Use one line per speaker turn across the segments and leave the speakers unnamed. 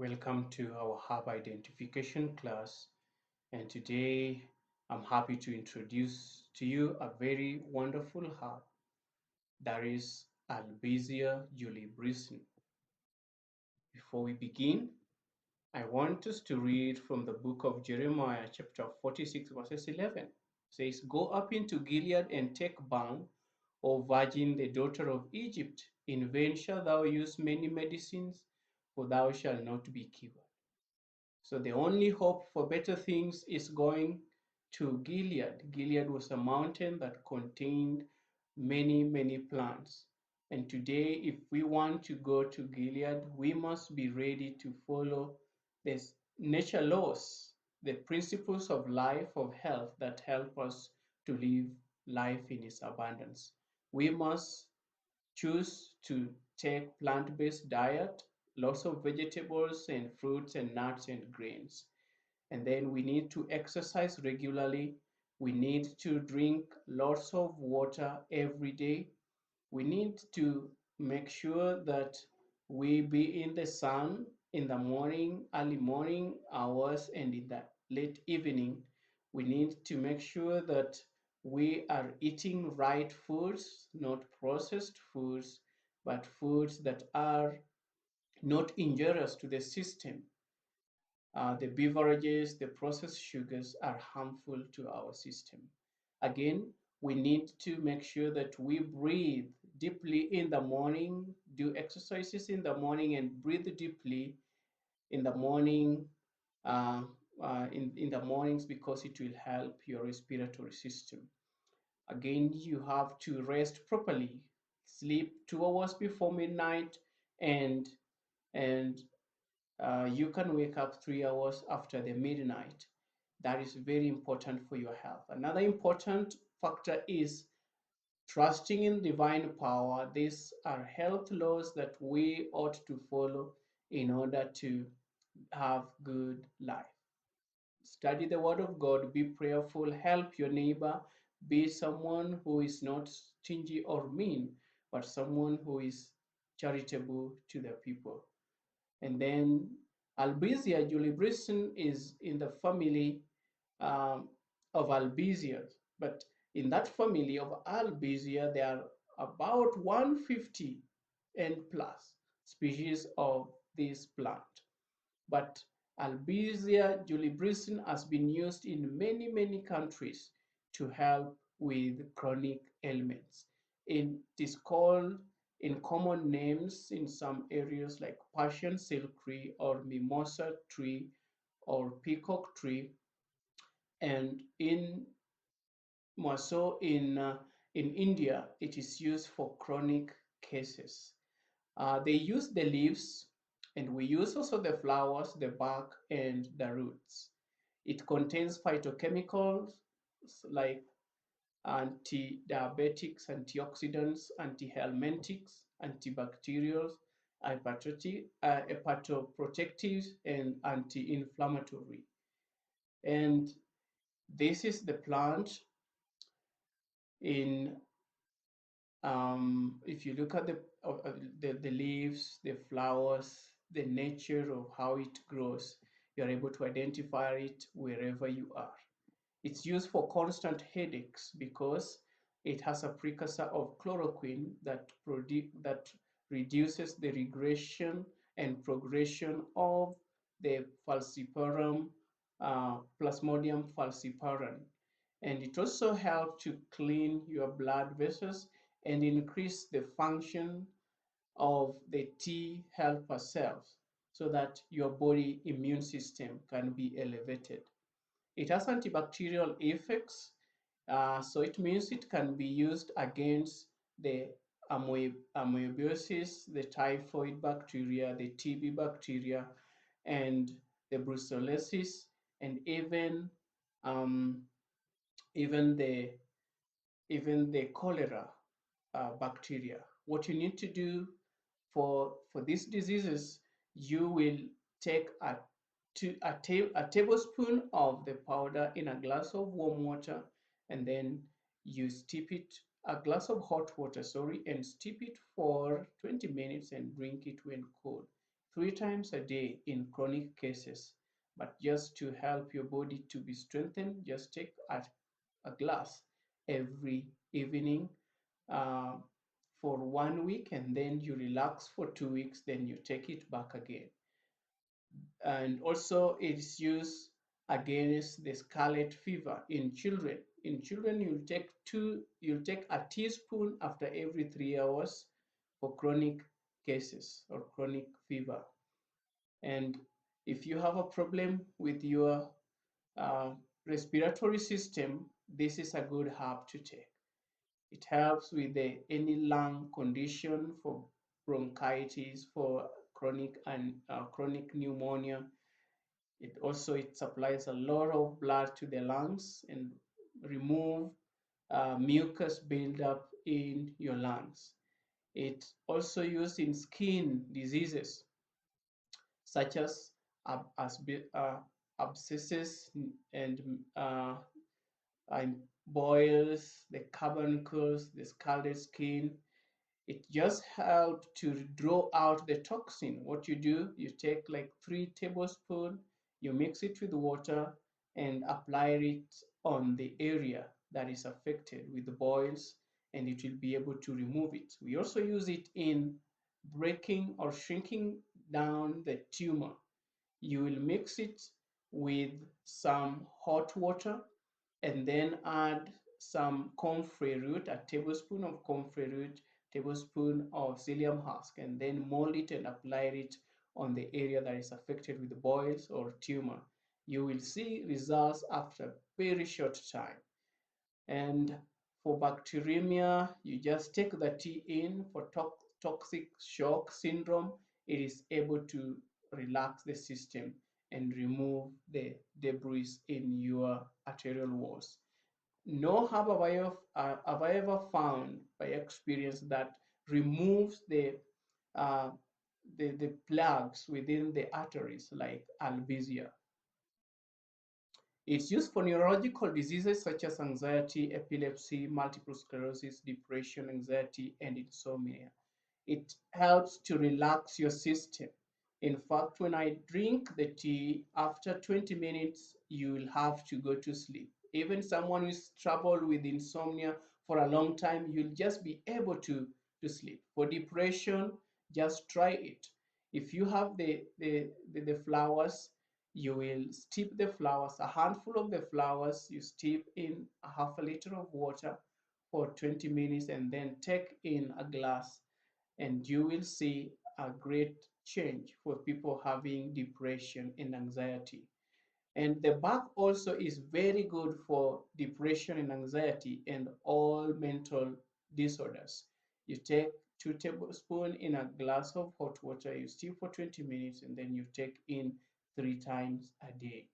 Welcome to our herb identification class. And today I'm happy to introduce to you a very wonderful herb that is Albizia julibrissin. Before we begin, I want us to read from the book of Jeremiah, chapter 46, verses 11. It says, "Go up into Gilead and take balm, O virgin, the daughter of Egypt. In vain shalt thou use many medicines, for thou shalt not be cured." So the only hope for better things is going to Gilead. Gilead was a mountain that contained many, many plants. And today, if we want to go to Gilead, we must be ready to follow the nature laws, the principles of life, of health that help us to live life in its abundance. We must choose to take plant-based diet, lots of vegetables and fruits and nuts and grains. And then we need to exercise regularly. We need to drink lots of water every day. We need to make sure that we be in the sun in the morning, early morning hours, and in the late evening. We need to make sure that we are eating right foods, not processed foods, but foods that are not injurious to the system. The beverages, the processed sugars are harmful to our system. Again, we need to make sure that we breathe deeply in the morning, do exercises in the morning, and breathe deeply in the morning, uh, in the mornings, because it will help your respiratory system. Again, you have to rest properly, sleep 2 hours before midnight, and and you can wake up 3 hours after the midnight. That is very important for your health. Another important factor is trusting in divine power. These are health laws that we ought to follow in order to have good life. Study the word of God, be prayerful, help your neighbor, be someone who is not stingy or mean, but someone who is charitable to the people. And then Albizia julibrissin is in the family um, of Albizias. But in that family of Albizia, there are about 150 and plus species of this plant. But Albizia julibrissin has been used in many, many countries to help with chronic ailments. It is called in common names in some areas like Persian silk tree or mimosa tree or peacock tree. And in more so in India, it is used for chronic cases. They use the leaves, and we use also the flowers, the bark, and the roots. It contains phytochemicals like anti-diabetics, antioxidants, anti-helminthics, antibacterials, hepatoprotectives, and anti-inflammatory. And this is the plant in if you look at the leaves, the flowers, the nature of how it grows, you're able to identify it wherever you are. It's used for constant headaches because it has a precursor of chloroquine that reduces the regression and progression of the falciparum, Plasmodium falciparum. And it also helps to clean your blood vessels and increase the function of the T helper cells so that your body immune system can be elevated. It has antibacterial effects, so it means it can be used against the amoebiasis, the typhoid bacteria, the TB bacteria, and the brucellosis, and um, even the even the cholera bacteria. What you need to do for these diseases, you will take a tablespoon of the powder in a glass of warm water, and then you steep it, a glass of hot water, sorry, and steep it for 20 minutes and drink it when cold. 3 times a day in chronic cases. But just to help your body to be strengthened, just take a glass every evening uh, for 1 week, and then you relax for 2 weeks, then you take it back again. And also it's used against the scarlet fever in children. In children, you'll take a teaspoon after every 3 hours for chronic cases or chronic fever. And if you have a problem with your uh, respiratory system, this is a good herb to take. It helps with any lung condition, for bronchitis, for chronic pneumonia. It supplies a lot of blood to the lungs and remove mucus buildup in your lungs. It's also used in skin diseases such as abscesses and boils, the carbuncles, the scalded skin. It just helps to draw out the toxin. What you do, you take like 3 tablespoons, you mix it with water and apply it on the area that is affected with the boils, and it will be able to remove it. We also use it in breaking or shrinking down the tumor. You will mix it with some hot water and then add some comfrey root, a tablespoon of comfrey root, tablespoon of psyllium husk, and then mold it and apply it on the area that is affected with the boils or tumor. You will see results after a very short time. And for bacteremia, you just take the tea in. For toxic shock syndrome, it is able to relax the system and remove the debris in your arterial walls. No herb have I ever found by experience that removes the plugs within the arteries like Albizia. It's used for neurological diseases such as anxiety, epilepsy, multiple sclerosis, depression, anxiety, and insomnia. It helps to relax your system. In fact, when I drink the tea, after 20 minutes, you will have to go to sleep. Even someone who's troubled with insomnia for a long time, you'll just be able to sleep. For depression, just try it. If you have the flowers, you will steep the flowers, a handful of the flowers, you steep in a half a liter of water for 20 minutes and then take in a glass, and you will see a great change for people having depression and anxiety. And the bark also is very good for depression and anxiety and all mental disorders. You take 2 tablespoons in a glass of hot water, you steep for 20 minutes, and then you take in 3 times a day.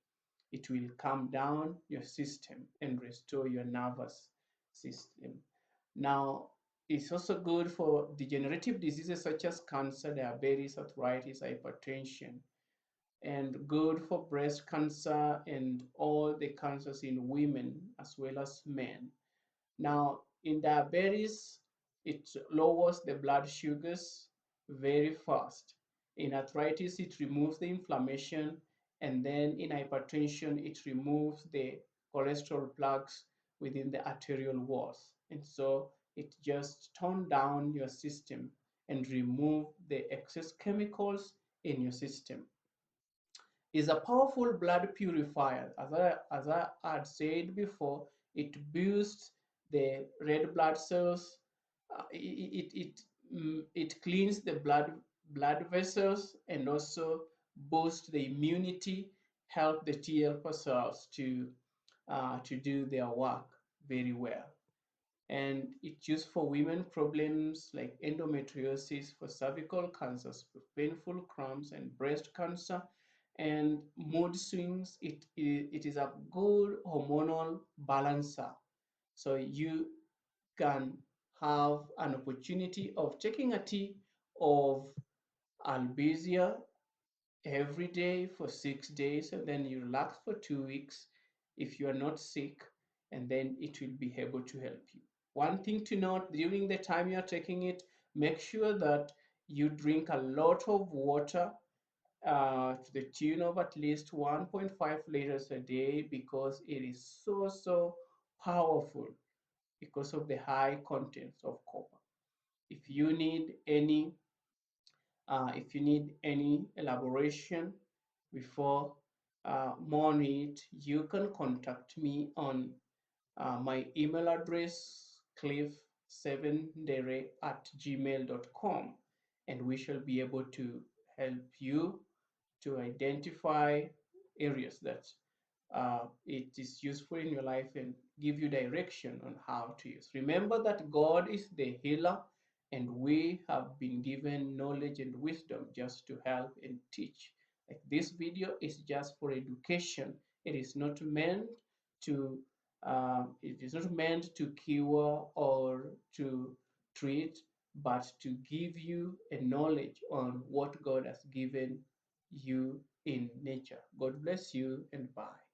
It will calm down your system and restore your nervous system. Now, it's also good for degenerative diseases such as cancer, diabetes, arthritis, hypertension, and good for breast cancer and all the cancers in women as well as men. Now, in diabetes, it lowers the blood sugars very fast. In arthritis, it removes the inflammation. And then in hypertension, it removes the cholesterol plaques within the arterial walls. And so it just tones down your system and remove the excess chemicals in your system. Is a powerful blood purifier. As I had said before, it boosts the red blood cells. It cleans the blood vessels and also boosts the immunity, help the T helper cells to do their work very well. And it's used for women problems like endometriosis, for cervical cancers, for painful cramps and breast cancer, and mood swings. It is a good hormonal balancer. So you can have an opportunity of taking a tea of Albizia every day for 6 days, and then you relax for 2 weeks if you are not sick, and then it will be able to help you. One thing to note, during the time you are taking it, make sure that you drink a lot of water to the tune of at least 1.5 liters a day because it is so powerful because of the high contents of copper. If you need any if you need any elaboration before more need, you can contact me on my email address cliff7dere@gmail.com, and we shall be able to help you to identify areas that it is useful in your life and give you direction on how to use. Remember that God is the healer, and we have been given knowledge and wisdom just to help and teach. Like this video is just for education. It is not meant to cure or to treat, but to give you a knowledge on what God has given you in nature. God bless you and bye.